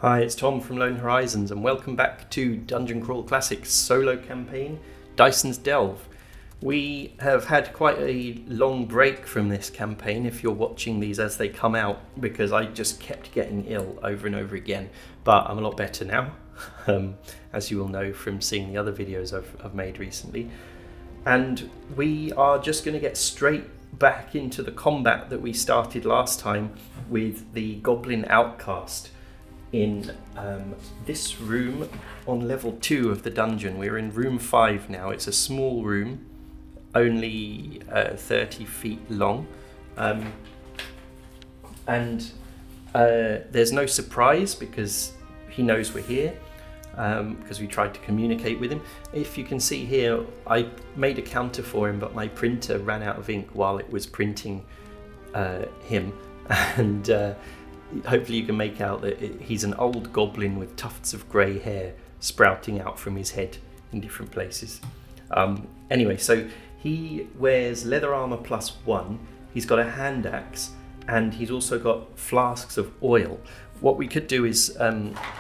Hi, it's Tom from Lone Horizons and welcome back to Dungeon Crawl Classics solo campaign, Dyson's Delve. We have had quite a long break from this campaign if you're watching these as they come out, because I just kept getting ill over and over again, but I'm a lot better now, as you will know from seeing the other videos I've made recently. And we are just going to get straight back into the combat that we started last time with the Goblin Outcast. In this room on level 2 of the dungeon. We're in room 5 now. It's a small room, only 30 feet long, and there's no surprise because he knows we're here, because we tried to communicate with him. If you can see here, I made a counter for him, but my printer ran out of ink while it was printing him, and hopefully you can make out that he's an old goblin with tufts of grey hair sprouting out from his head in different places. Anyway, so he wears leather armor +1, he's got a hand axe, and he's also got flasks of oil. What we could do is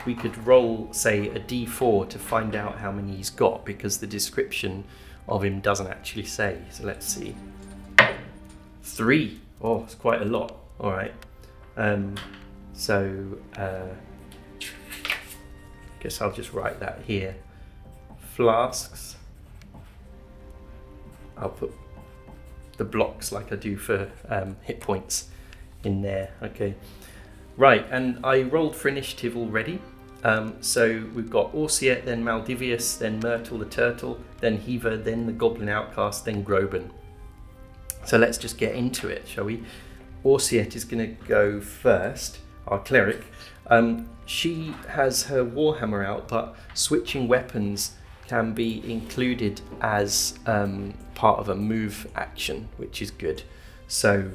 we could roll, say, a d4 to find out how many he's got, because the description of him doesn't actually say. So let's see. 3. Oh, it's quite a lot. All right. Guess I'll just write that here. Flasks. I'll put the blocks like I do for hit points in there. Okay. Right, and I rolled for initiative already. So we've got Orsiet, then Maldivius, then Myrtle the Turtle, then Heaver, then the Goblin Outcast, then Groban. So let's just get into it, shall we? Orsiet is going to go first, our cleric. She has her warhammer out, but switching weapons can be included as part of a move action, which is good. So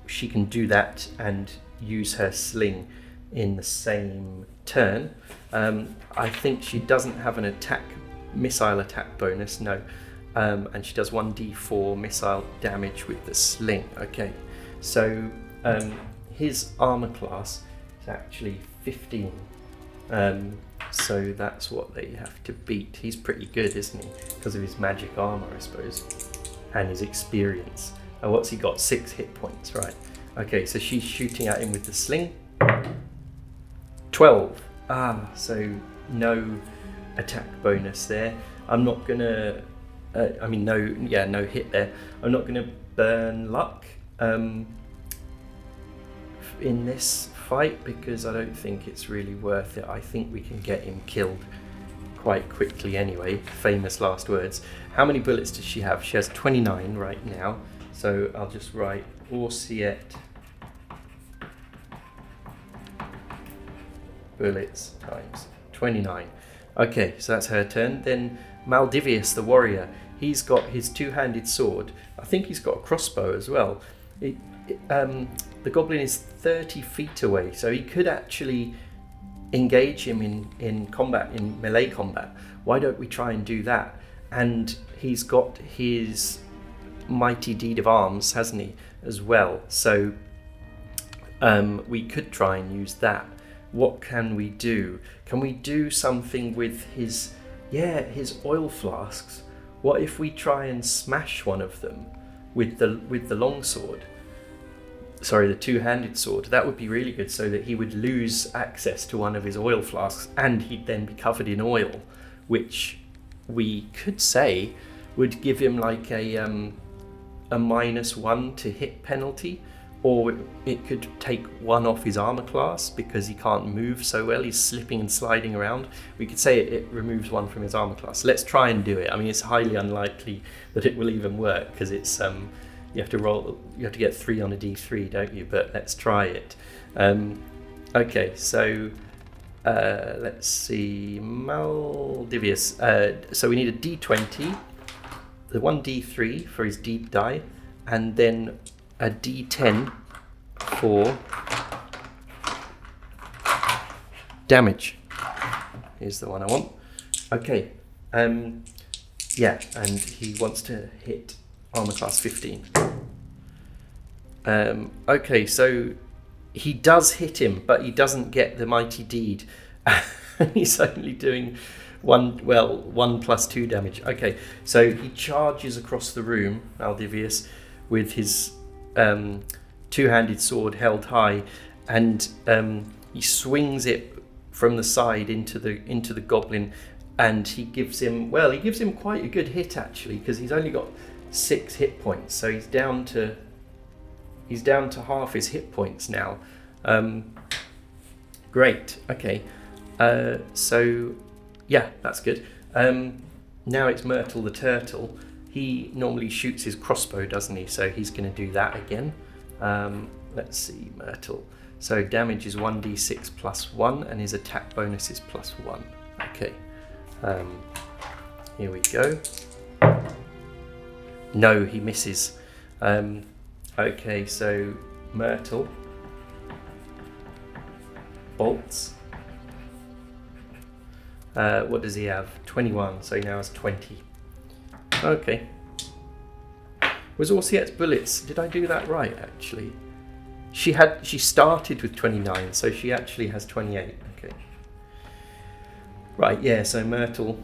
she can do that and use her sling in the same turn. I think she doesn't have an missile attack bonus, no. And she does 1d4 missile damage with the sling. Okay. So his armor class is actually 15, so that's what they have to beat. He's pretty good, isn't he? Because of his magic armor, I suppose, and his experience. And what's he got? 6 hit points, right? Okay, so she's shooting at him with the sling. 12. So no attack bonus there. I'm not gonna. No hit there. I'm not gonna burn luck in this fight, because I don't think it's really worth it. I think we can get him killed quite quickly anyway. Famous last words. How many bullets does she have? She has 29 right now, so I'll just write Orsiet bullets times 29. Okay, so that's her turn. Then Maldivius the warrior, he's got his two-handed sword. I think he's got a crossbow as well. The goblin is 30 feet away, so he could actually engage him in combat, in melee combat. Why don't we try and do that? And he's got his mighty deed of arms, hasn't he, as well? So we could try and use that. What can we do? Can we do something with his oil flasks? What if we try and smash one of them with the longsword? Sorry, the two-handed sword. That would be really good, so that he would lose access to one of his oil flasks, and he'd then be covered in oil, which we could say would give him like a -1 to hit penalty, or it could take 1 off his armor class because he can't move so well. He's slipping and sliding around. We could say it removes 1 from his armor class. Let's try and do it. I mean, it's highly unlikely that it will even work, because it's you have to get 3 on a d3, don't you? But let's try it. Okay, so let's see, Maldivius. So we need a d20, the 1d3 for his deep die, and then a d10 for damage is the one I want. Okay, and he wants to hit armor class 15. Okay, so he does hit him, but he doesn't get the mighty deed. He's only doing 1+2 damage. Okay, so he charges across the room, Maldivius, with his two-handed sword held high, and he swings it from the side into the goblin, and he gives him quite a good hit actually, because he's only got 6 hit points, so he's down to half his hit points now. Great. Okay. So yeah, that's good. Now it's Myrtle the turtle. He normally shoots his crossbow, doesn't he? So he's going to do that again. Let's see, Myrtle. So damage is 1d6 plus 1, and his attack bonus is plus 1. Okay. Here we go. No, he misses. Okay, so Myrtle bolts. What does he have? 21, so he now has 20. Okay. Was Orsiette's bullets, did I do that right actually? She started with 29, so she actually has 28. Okay. Right, yeah, so Myrtle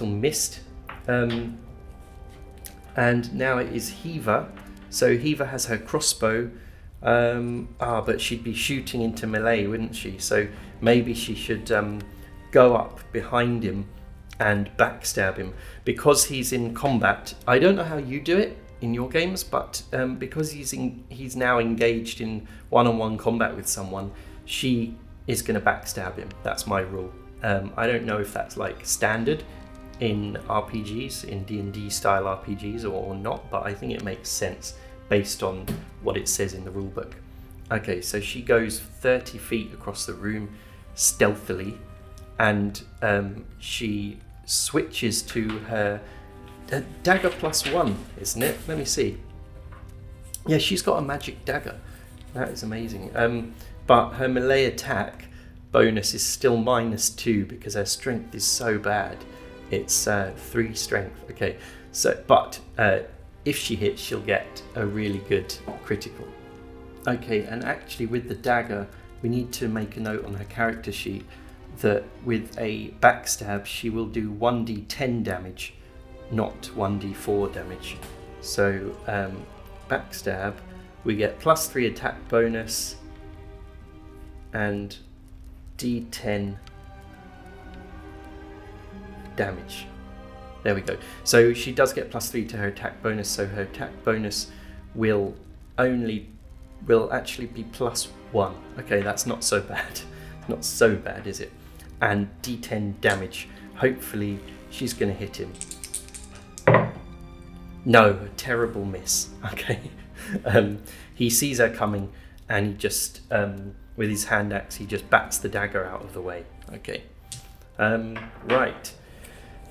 missed. And now it is Hiva. So Hiva has her crossbow. But she'd be shooting into melee, wouldn't she? So maybe she should go up behind him and backstab him, because he's in combat. I don't know how you do it in your games, but because he's now engaged in one-on-one combat with someone, she is going to backstab him. That's my rule. I don't know if that's like standard in RPGs, in D&D style RPGs or not, but I think it makes sense based on what it says in the rulebook. Okay, so she goes 30 feet across the room stealthily, and she switches to her dagger +1, isn't it? Let me see. Yeah, she's got a magic dagger. That is amazing. But her melee attack bonus is still -2 because her strength is so bad. It's 3 strength. Okay, so but if she hits, she'll get a really good critical. Okay, and actually with the dagger, we need to make a note on her character sheet that with a backstab, she will do 1d10 damage, not 1d4 damage. So backstab, we get +3 attack bonus and d10 damage. There we go. So she does get +3 to her attack bonus, so her attack bonus will actually be +1. Okay, that's not so bad. Not so bad, is it? And d10 damage. Hopefully she's going to hit him. No, a terrible miss. Okay. He sees her coming, and he just, with his hand axe, he just bats the dagger out of the way. Okay. Right.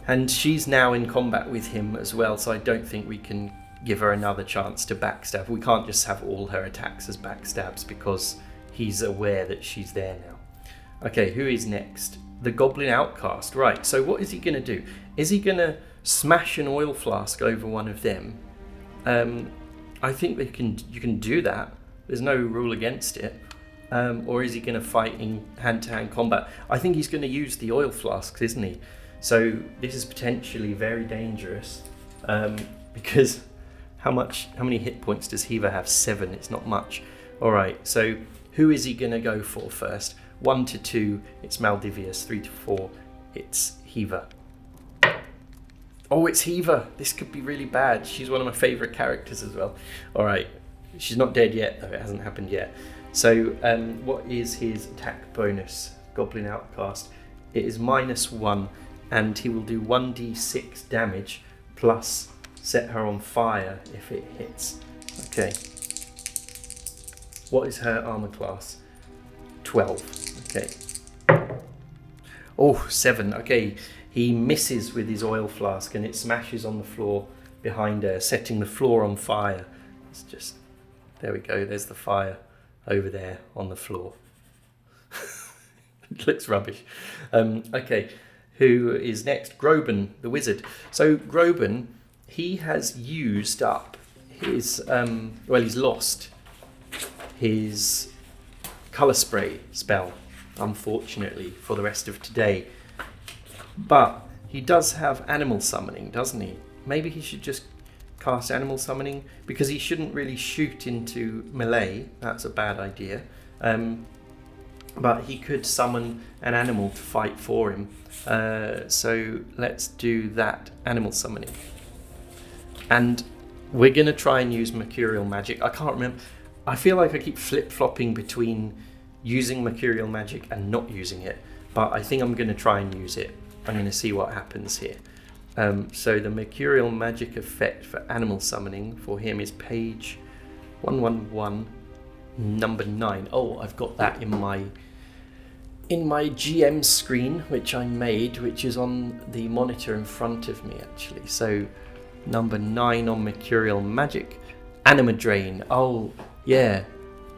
And she's now in combat with him as well, so I don't think we can give her another chance to backstab. We can't just have all her attacks as backstabs because he's aware that she's there now. Okay, who is next? The Goblin Outcast. Right, so what is he going to do? Is he going to smash an oil flask over one of them? I think you can do that. There's no rule against it. Or is he going to fight in hand-to-hand combat? I think he's going to use the oil flasks, isn't he? So this is potentially very dangerous, because how many hit points does Hiva have? 7. It's not much. All right. So who is he going to go for first? 1 to 2, it's Maldivius. 3 to 4, it's Hiva. Oh, it's Hiva. This could be really bad. She's one of my favourite characters as well. All right. She's not dead yet, though. It hasn't happened yet. So what is his attack bonus? Goblin Outcast. It is -1. And he will do 1d6 damage plus set her on fire if it hits. Okay. What is her armor class? 12. Okay. Oh, 7. Okay. He misses with his oil flask and it smashes on the floor behind her, setting the floor on fire. It's just, there we go. There's the fire over there on the floor. It looks rubbish. Okay. Who is next? Groban, the wizard. So Groban, he has used up his, he's lost his colour spray spell, unfortunately, for the rest of today. But he does have animal summoning, doesn't he? Maybe he should just cast animal summoning, because he shouldn't really shoot into melee. That's a bad idea. But he could summon an animal to fight for him. So let's do that, animal summoning. And we're going to try and use mercurial magic. I can't remember. I feel like I keep flip-flopping between using mercurial magic and not using it. But I think I'm going to try and use it. I'm going to see what happens here. So the mercurial magic effect for animal summoning for him is page 111, number 9. Oh, I've got that in my GM screen, which I made, which is on the monitor in front of me, actually. So number 9 on mercurial magic, anima drain. Oh, yeah.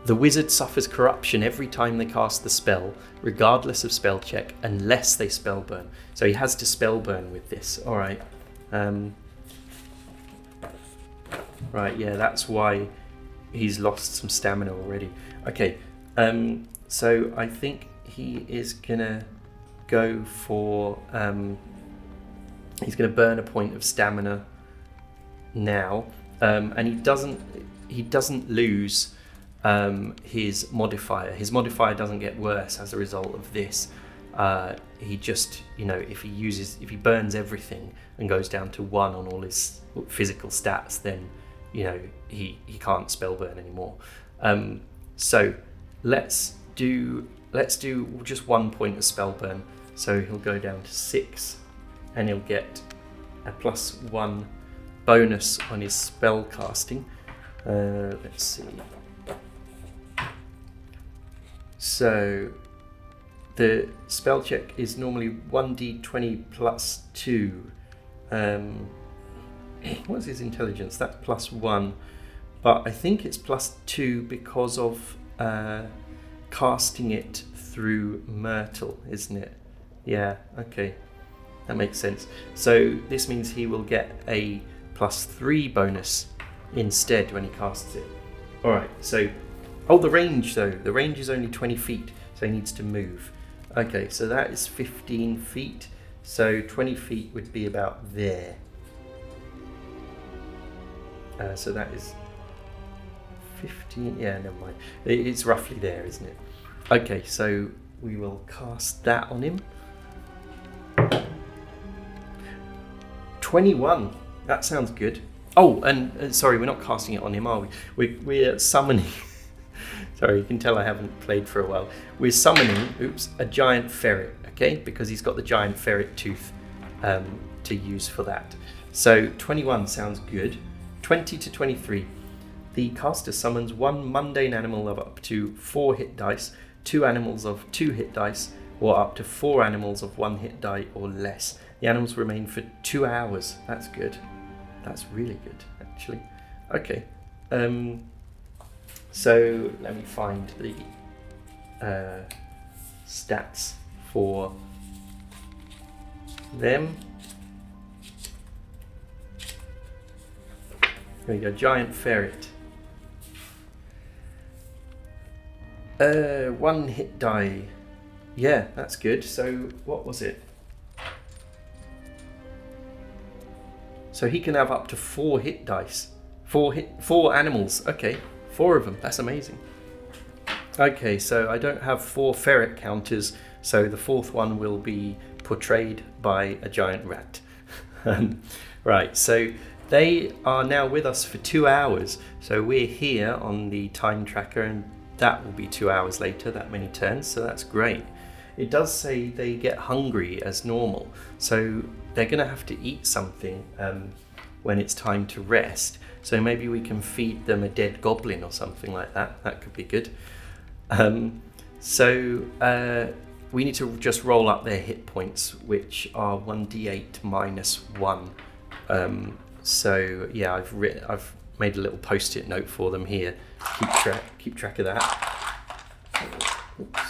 The wizard suffers corruption every time they cast the spell, regardless of spell check, unless they spell burn. So he has to spell burn with this. All right. Right, yeah, that's why he's lost some stamina already. Okay, so I think he is gonna go for he's gonna burn a point of stamina now, and he doesn't lose his modifier. His modifier doesn't get worse as a result of this. He just, if he burns everything and goes down to 1 on all his physical stats, then he can't spell burn anymore. So let's do just 1 point of spell burn. So he'll go down to 6, and he'll get a +1 bonus on his spell casting. Let's see. So the spell check is normally 1d20 plus 2. What's his intelligence? That's +1, but I think it's +2 because of casting it through Myrtle, isn't it? Yeah, okay, that makes sense. So this means he will get a +3 bonus instead when he casts it. All right, so the range though. The range is only 20 feet, so he needs to move. Okay, so that is 15 feet. So 20 feet would be about there. So that is 15. Yeah, never mind. It's roughly there, isn't it? Okay, so we will cast that on him. 21. That sounds good. Oh, and sorry, we're not casting it on him, are we? We're summoning. Sorry, you can tell I haven't played for a while. We're summoning, a giant ferret, okay? Because he's got the giant ferret tooth to use for that. So 21 sounds good. 20 to 23. The caster summons 1 mundane animal of up to 4 hit dice, 2 animals of 2 hit dice, or up to 4 animals of 1 hit die or less. The animals remain for 2 hours. That's good. That's really good, actually. Okay. So let me find the stats for them. There we go, giant ferret. 1 hit die. Yeah, that's good. So what was it? So he can have up to 4 hit dice. 4 animals. Okay, 4 of them. That's amazing. Okay, so I don't have 4 ferret counters, so the 4th one will be portrayed by a giant rat. Right, so they are now with us for 2 hours. So we're here on the time tracker, and that will be 2 hours later, that many turns, so that's great. It does say they get hungry as normal, so they're going to have to eat something when it's time to rest. So maybe we can feed them a dead goblin or something like that. That could be good. We need to just roll up their hit points, which are 1d8 minus 1. So yeah, I've made a little post-it note for them here. Keep track of that. Oops.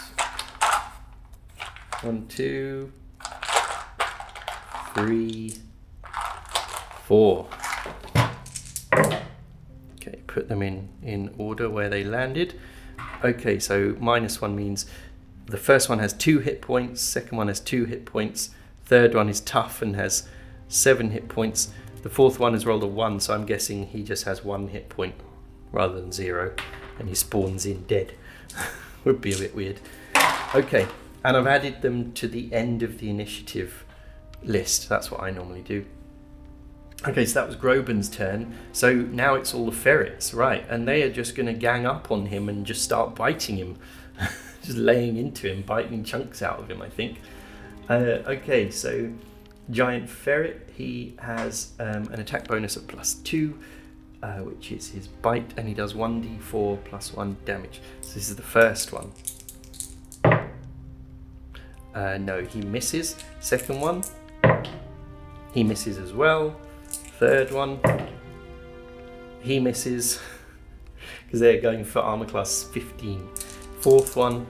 1, 2, 3, 4. Okay, put them in order where they landed. Okay, so -1 means the first one has 2 hit points, second one has 2 hit points, third one is tough and has 7 hit points. The fourth one has rolled a 1, so I'm guessing he just has 1 hit point rather than 0, and he spawns in dead. Would be a bit weird. Okay, and I've added them to the end of the initiative list. That's what I normally do. Okay, so that was Groban's turn. So now it's all the ferrets, right? And they are just going to gang up on him and just start biting him. Just laying into him, biting chunks out of him, I think. Okay, so giant ferret, he has an attack bonus of +2, which is his bite, and he does 1d4 +1 damage. So this is the first one. No, he misses. Second one, he misses as well. Third one, he misses, because they're going for armor class 15. Fourth one,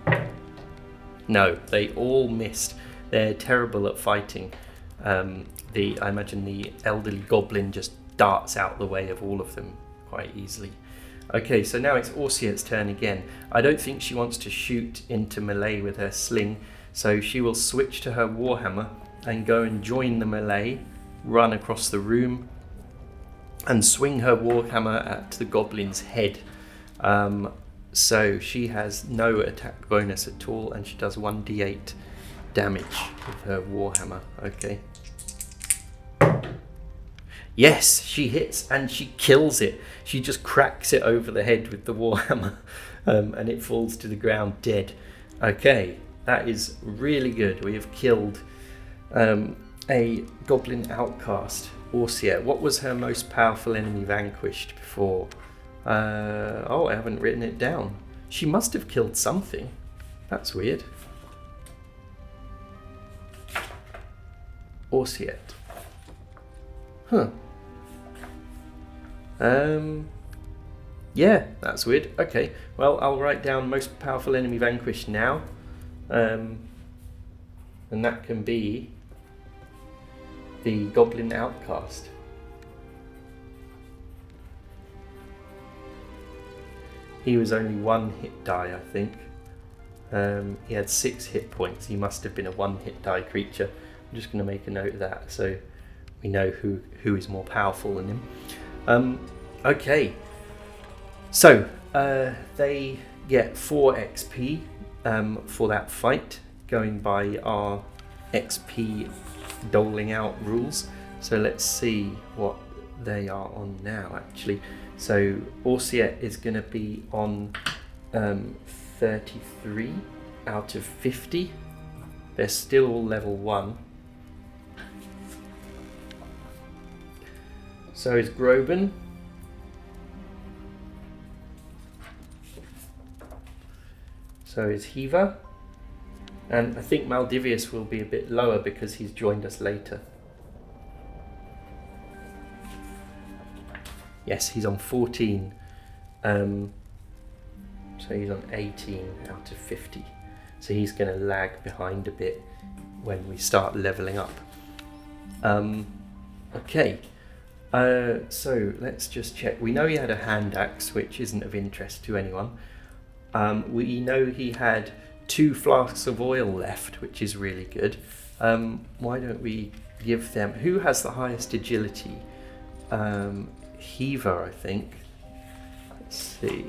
no, they all missed. They're terrible at fighting. I imagine the elderly goblin just darts out the way of all of them quite easily. Okay, so now it's Orsiet's turn again. I don't think she wants to shoot into melee with her sling, so she will switch to her warhammer and go and join the melee, run across the room, and swing her warhammer at the goblin's head. So she has no attack bonus at all, and she does 1d8 damage with her warhammer. Okay. Yes, she hits and she kills it. She just cracks it over the head with the warhammer, and it falls to the ground dead. Okay, that is really good. We have killed a goblin outcast, Orsiet. What was her most powerful enemy vanquished before? Oh, I haven't written it down. She must have killed something. That's weird. Orsiet. Huh. Yeah, that's weird. Okay, well, I'll write down most powerful enemy vanquished now. And that can be the goblin outcast. He was only 1 hit die, I think. He had 6 hit points. He must have been a 1 hit die creature. I'm just going to make a note of that so we know who is more powerful than him. Okay, so they get 4 XP for that fight, going by our XP doling out rules. So let's see what they are on now, actually. So Orsiet is going to be on 33 out of 50. They're still all level 1. So is Groban. So is Heaver. And I think Maldivius will be a bit lower because he's joined us later. Yes, he's on 14. So he's on 18 out of 50. So he's going to lag behind a bit when we start leveling up. Okay. So let's just check. We know he had a hand axe, which isn't of interest to anyone. We know he had 2 flasks of oil left, which is really good. Why don't we give them... Who has the highest agility? Heaver, I think. Let's see.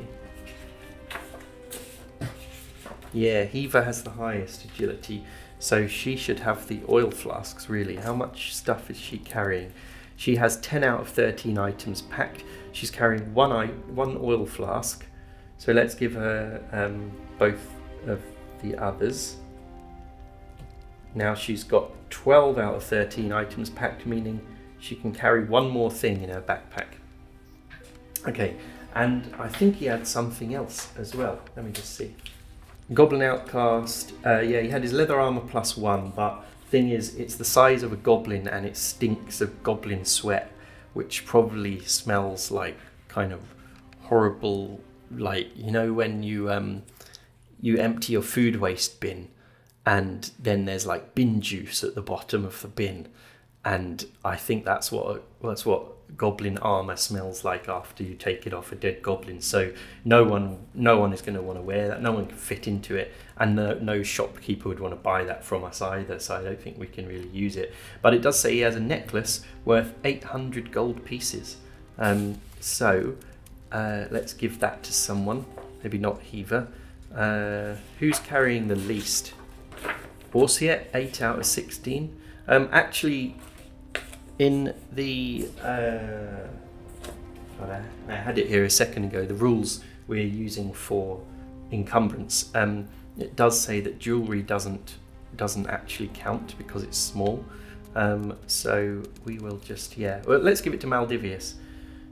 Yeah, Heaver has the highest agility, so she should have the oil flasks, really. How much stuff is she carrying? She has 10 out of 13 items packed. She's carrying one oil flask, so let's give her both of the others. Now she's got 12 out of 13 items packed, meaning she can carry 1 more thing in her backpack. Okay, and I think he had something else as well. Let me just see. Goblin outcast. Yeah, he had his leather armor +1, but thing is, it's the size of a goblin and it stinks of goblin sweat, which probably smells like kind of horrible, like, you know, when you empty your food waste bin and then there's like bin juice at the bottom of the bin, and I think that's what goblin armor smells like after you take it off a dead goblin. So no one is going to want to wear that. No one can fit into it, and no shopkeeper would want to buy that from us either. So I don't think we can really use it. But it does say he has a necklace worth 800 gold pieces. So let's give that to someone. Maybe not Heaver. Who's carrying the least? Orsiet, 8 out of 16. Actually, in the I had it here a second ago, the rules we're using for encumbrance, it does say that jewellery doesn't actually count because it's small. So we will just, well, let's give it to Maldivius.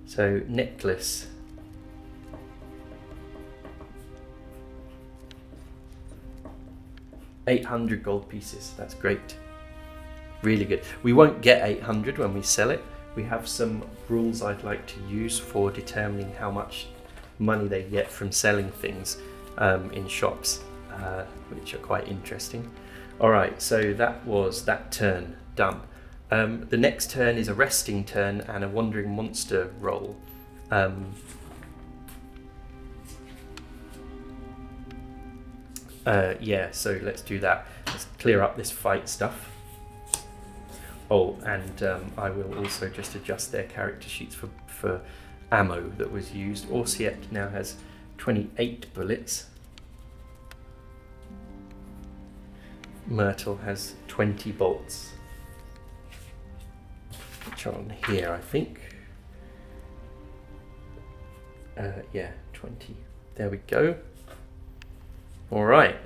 So necklace. $800 gold pieces. That's great. Really good. We won't get 800 when we sell it. We have some rules I'd like to use for determining how much money they get from selling things in shops, which are quite interesting. Alright, so that was that turn done. The next turn is a resting turn and a wandering monster roll. So let's do that. Let's clear up this fight stuff. Oh, and I will also just adjust their character sheets for ammo that was used. Orsiet now has 28 bullets. Myrtle has 20 bolts, which are on here, I think. 20. There we go. All right.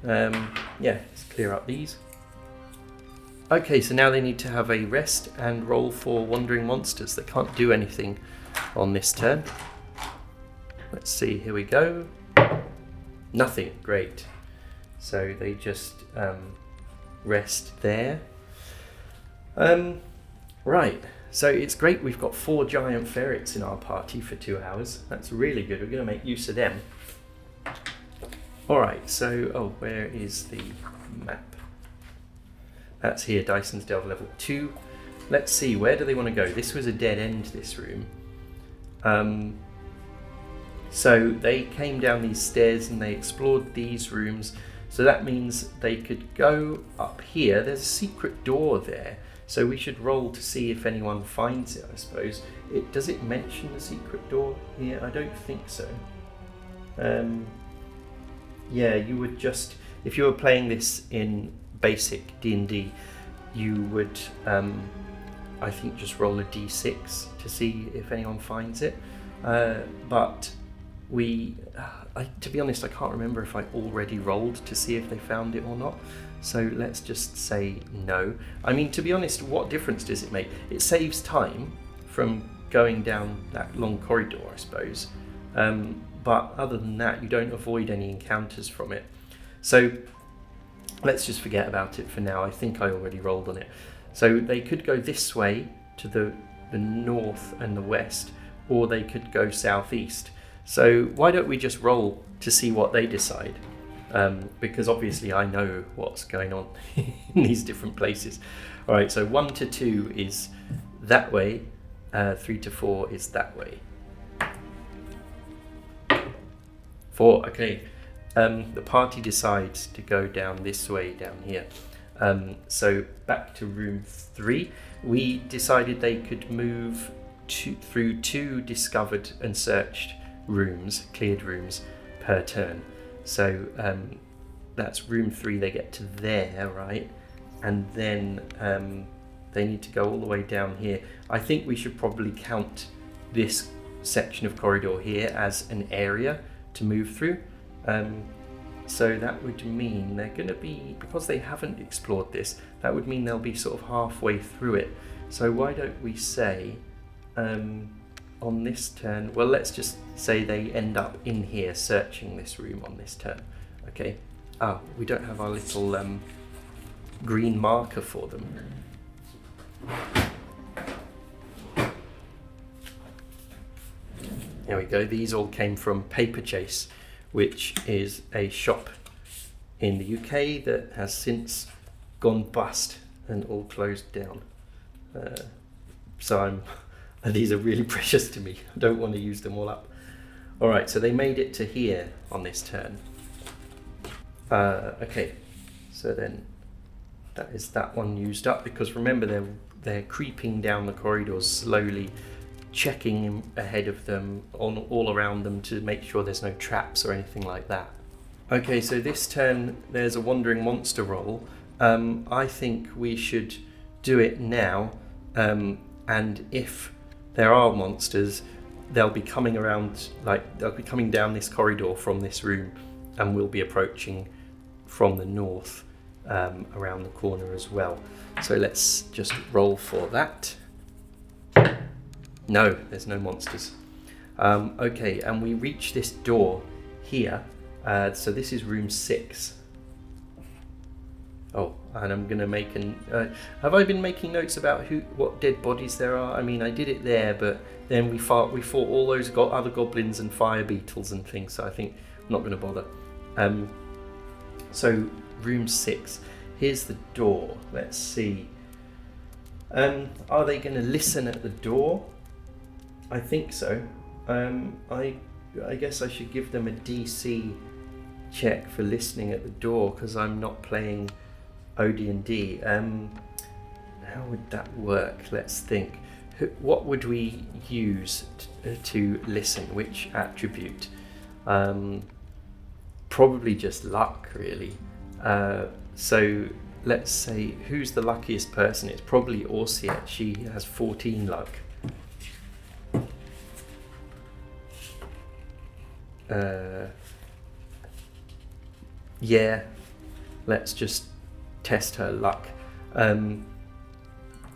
Let's clear up these. Okay, so now they need to have a rest and roll for wandering monsters. They can't do anything on this turn. Let's see, here we go. Nothing, great. So they just rest there. Right, so it's great we've got 4 giant ferrets in our party for 2 hours. That's really good, we're going to make use of them. Alright, so, where is the map? That's here, Dyson's Delve level 2. Let's see, where do they want to go? This was a dead end, this room. So they came down these stairs and they explored these rooms. So that means they could go up here. There's a secret door there. So we should roll to see if anyone finds it, I suppose. Does it mention the secret door here? I don't think so. You would just, if you were playing this in basic D&D, you would, I think, just roll a d6 to see if anyone finds it. But to be honest, I can't remember if I already rolled to see if they found it or not. So let's just say no. I mean, to be honest, what difference does it make? It saves time from going down that long corridor, I suppose. But other than that, you don't avoid any encounters from it. So let's just forget about it for now. I think I already rolled on it. So they could go this way to the north and the west, or they could go southeast. So why don't we just roll to see what they decide? Because obviously I know what's going on in these different places. All right, so 1 to 2 is that way, 3 to 4 is that way. 4, okay. The party decides to go down this way, down here. So back to room 3. We decided they could move through 2 discovered and searched rooms, cleared rooms, per turn. So that's room 3, they get to there, right? And then they need to go all the way down here. I think we should probably count this section of corridor here as an area to move through. So that would mean they're going to be, because they haven't explored this, that would mean they'll be sort of halfway through it. So why don't we say on this turn, well, let's just say they end up in here searching this room on this turn. Okay. We don't have our little green marker for them. There we go. These all came from Paper Chase, which is a shop in the UK that has since gone bust and all closed down. So these are really precious to me. I don't want to use them all up. All right, so they made it to here on this turn. Okay, so then that is that one used up, because remember they're creeping down the corridors slowly, checking ahead of them, all around them, to make sure there's no traps or anything like that. Okay, so this turn there's a wandering monster roll. I think we should do it now, and if there are monsters, they'll be coming around, they'll be coming down this corridor from this room, and we'll be approaching from the north, around the corner as well. So let's just roll for that. No, there's no monsters. Okay, and we reach this door here. So this is room 6. Oh, and I'm gonna make have I been making notes about what dead bodies there are? I mean, I did it there, but then we fought all those other goblins and fire beetles and things. So I think I'm not gonna bother. So room 6. Here's the door. Let's see. Are they gonna listen at the door? I think so. I guess I should give them a DC check for listening at the door, because I'm not playing OD&D. How would that work? Let's think. What would we use to listen? Which attribute? Probably just luck, really. So let's say, who's the luckiest person? It's probably Orsiet. She has 14 luck. Yeah, let's just test her luck. And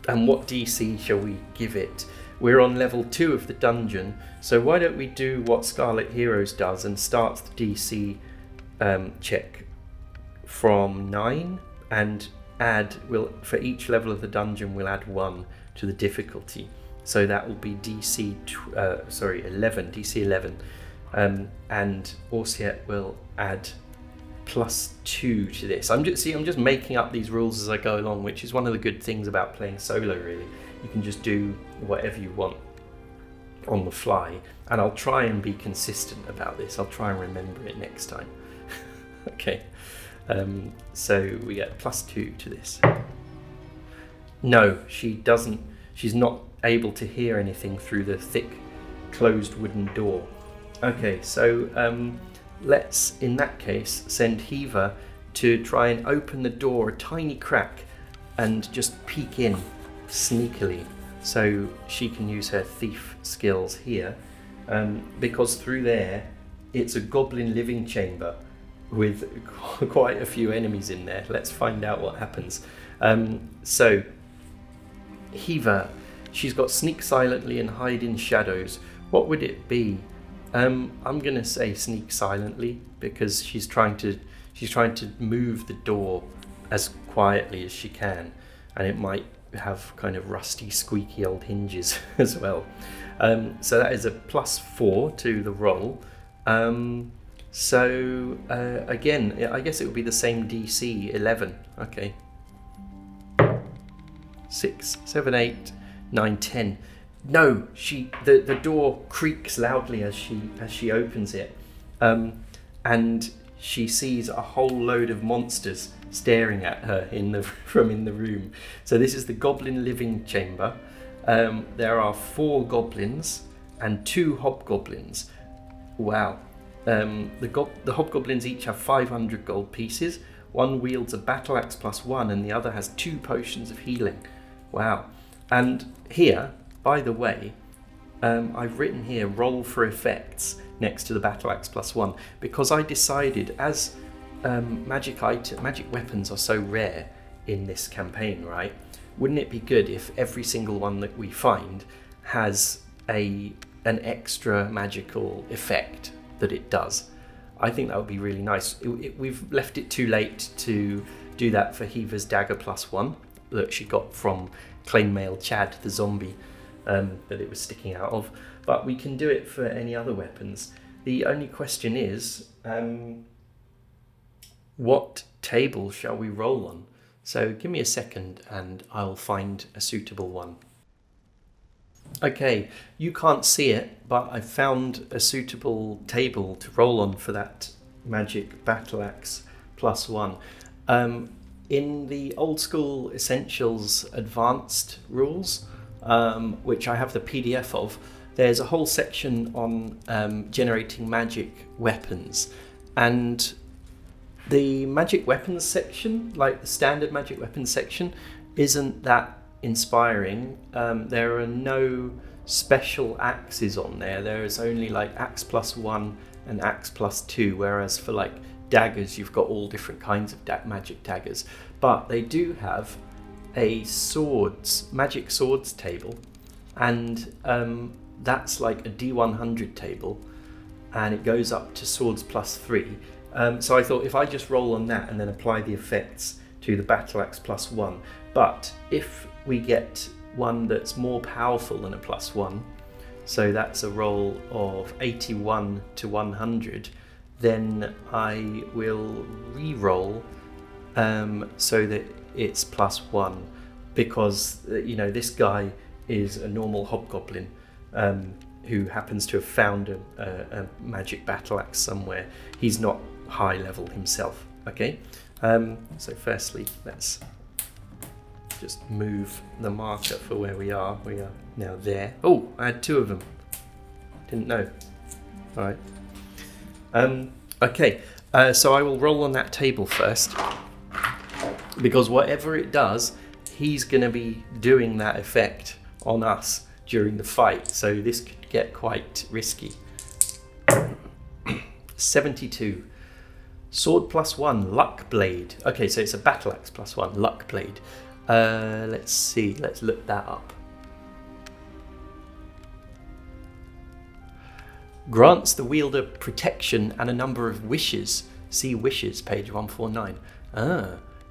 what DC shall we give it? We're on level 2 of the dungeon, so why don't we do what Scarlet Heroes does and starts the DC check from 9, and for each level of the dungeon we'll add 1 to the difficulty. So that will be DC 11, and Orsiet will add +2 to this. I'm just making up these rules as I go along, which is one of the good things about playing solo, really. You can just do whatever you want on the fly, and I'll try and be consistent about this. I'll try and remember it next time. Okay, so we get +2 to this. No, she doesn't. She's not able to hear anything through the thick closed wooden door. Okay, so let's, in that case, send Heaver to try and open the door a tiny crack and just peek in sneakily, so she can use her thief skills here, because through there it's a goblin living chamber with quite a few enemies in there. Let's find out what happens. So Heaver, she's got sneak silently and hide in shadows. What would it be? I'm gonna say sneak silently, because she's trying to move the door as quietly as she can, and it might have kind of rusty, squeaky old hinges as well. So that is a +4 to the roll. So again, I guess it would be the same DC 11. Okay. 6, 7, 8, 9, 10. No, the door creaks loudly as she opens it, and she sees a whole load of monsters staring at her from in the room. So this is the goblin living chamber. There are 4 goblins and 2 hobgoblins. Wow. The hobgoblins each have 500 gold pieces. One wields a battle axe +1, and the other has 2 potions of healing. Wow. And here, by the way, I've written here roll for effects next to the battle axe +1, because I decided, as magic weapons are so rare in this campaign, right? Wouldn't it be good if every single one that we find has an extra magical effect that it does? I think that would be really nice. We've left it too late to do that for Heaver's dagger +1 that she got from Claimmail Chad, the zombie, that it was sticking out of, but we can do it for any other weapons. The only question is, what table shall we roll on? So give me a second and I'll find a suitable one. Okay, you can't see it, but I found a suitable table to roll on for that magic battle axe +1. In the old school Essentials Advanced rules, which I have the PDF of, there's a whole section on generating magic weapons. And the magic weapons section, like the standard magic weapons section, isn't that inspiring. There are no special axes on there. There is only like axe +1 and axe +2, whereas for like daggers you've got all different kinds of magic daggers. But they do have a magic swords table, and that's like a D100 table, and it goes up to swords +3. So I thought if I just roll on that and then apply the effects to the battle axe +1, but if we get one that's more powerful than a +1, so that's a roll of 81 to 100, then I will re-roll so that it's +1, because this guy is a normal hobgoblin who happens to have found a magic battle axe somewhere. He's not high level himself. Okay, so firstly let's just move the marker for where we are. We are now there. Oh, I had 2 of them. Didn't know. All right. Okay, so I will roll on that table first, because whatever it does, he's going to be doing that effect on us during the fight, so this could get quite risky. 72. Sword +1, luck blade. Okay, so it's a battle axe +1, luck blade. Let's see, let's look that up. Grants the wielder protection and a number of wishes. See wishes, page 149.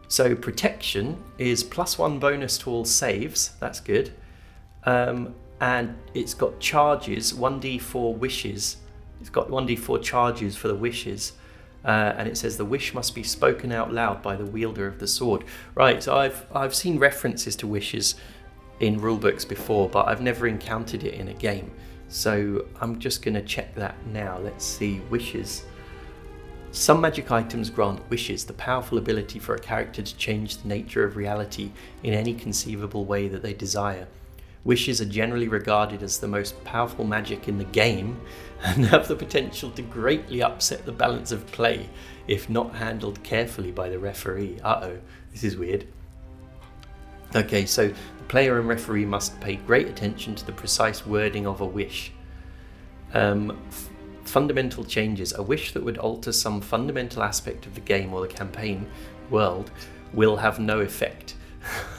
So protection is +1 bonus to all saves. That's good. And it's got charges, 1d4 wishes. It's got 1d4 charges for the wishes. And it says the wish must be spoken out loud by the wielder of the sword. Right, so I've seen references to wishes in rulebooks before, but I've never encountered it in a game. So I'm just going to check that now. Let's see, wishes. Some magic items grant wishes, the powerful ability for a character to change the nature of reality in any conceivable way that they desire. Wishes are generally regarded as the most powerful magic in the game and have the potential to greatly upset the balance of play if not handled carefully by the referee. Uh-oh, this is weird. Okay, so the player and referee must pay great attention to the precise wording of a wish. Fundamental changes. A wish that would alter some fundamental aspect of the game or the campaign world will have no effect.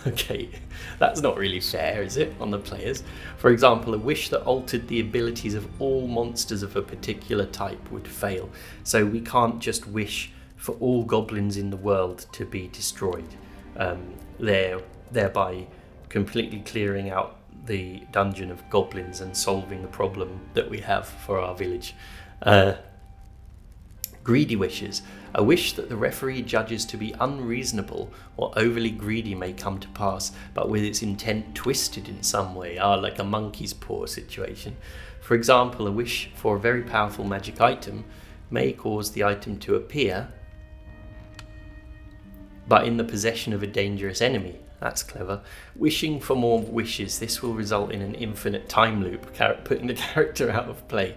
Okay, that's not really fair, is it, on the players? For example, a wish that altered the abilities of all monsters of a particular type would fail. So we can't just wish for all goblins in the world to be destroyed, thereby completely clearing out the dungeon of goblins and solving the problem that we have for our village. Greedy wishes. A wish that the referee judges to be unreasonable or overly greedy may come to pass, but with its intent twisted in some way, like a monkey's paw situation. For example, a wish for a very powerful magic item may cause the item to appear, but in the possession of a dangerous enemy. That's clever. Wishing for more wishes. This will result in an infinite time loop, putting the character out of play.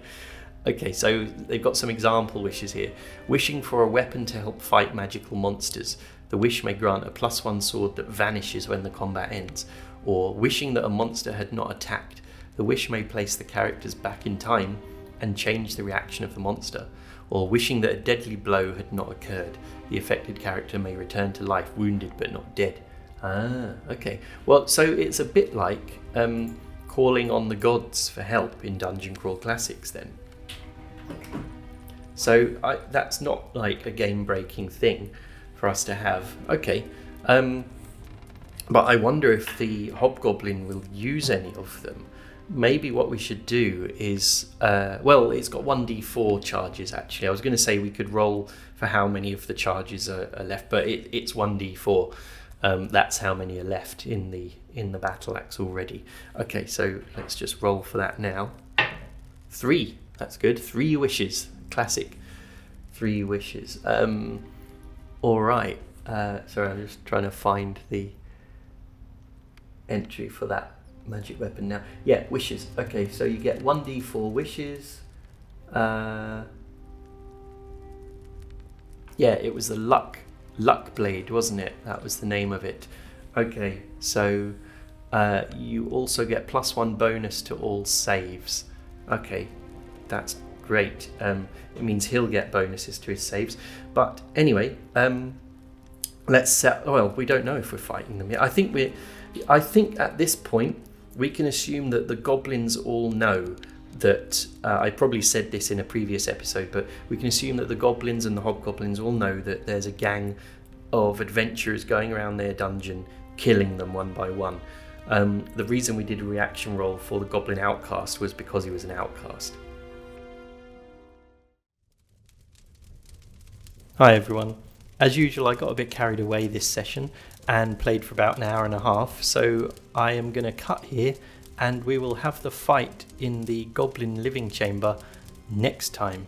Okay, so they've got some example wishes here. Wishing for a weapon to help fight magical monsters. The wish may grant a +1 sword that vanishes when the combat ends. Or wishing that a monster had not attacked. The wish may place the characters back in time and change the reaction of the monster. Or wishing that a deadly blow had not occurred. The affected character may return to life wounded but not dead. Okay. Well, so it's a bit like calling on the gods for help in Dungeon Crawl Classics then. So that's not like a game-breaking thing for us to have. Okay, but I wonder if the Hobgoblin will use any of them. Maybe what we should do is, well, it's got 1d4 charges actually. I was going to say we could roll for how many of the charges are left, but it's 1d4. That's how many are left in the battle axe already. Okay, so let's just roll for that now. 3. That's good. 3 wishes. Classic. 3 wishes. All right. Sorry, I'm just trying to find the entry for that magic weapon now. Yeah, wishes. Okay, so you get 1d4 wishes. Yeah, it was the luck blade, wasn't it? That was the name of it. Okay, so you also get +1 bonus to all saves. Okay, that's great. It means he'll get bonuses to his saves. But anyway, let's set. Well, we don't know if we're fighting them yet. I think at this point we can assume that the goblins all know that. I probably said this in a previous episode, but we can assume that the goblins and the hobgoblins all know that there's a gang of adventurers going around their dungeon, killing them one by one. The reason we did a reaction roll for the goblin outcast was because he was an outcast. Hi everyone. As usual, I got a bit carried away this session and played for about an hour and a half, so I am going to cut here and we will have the fight in the goblin living chamber next time.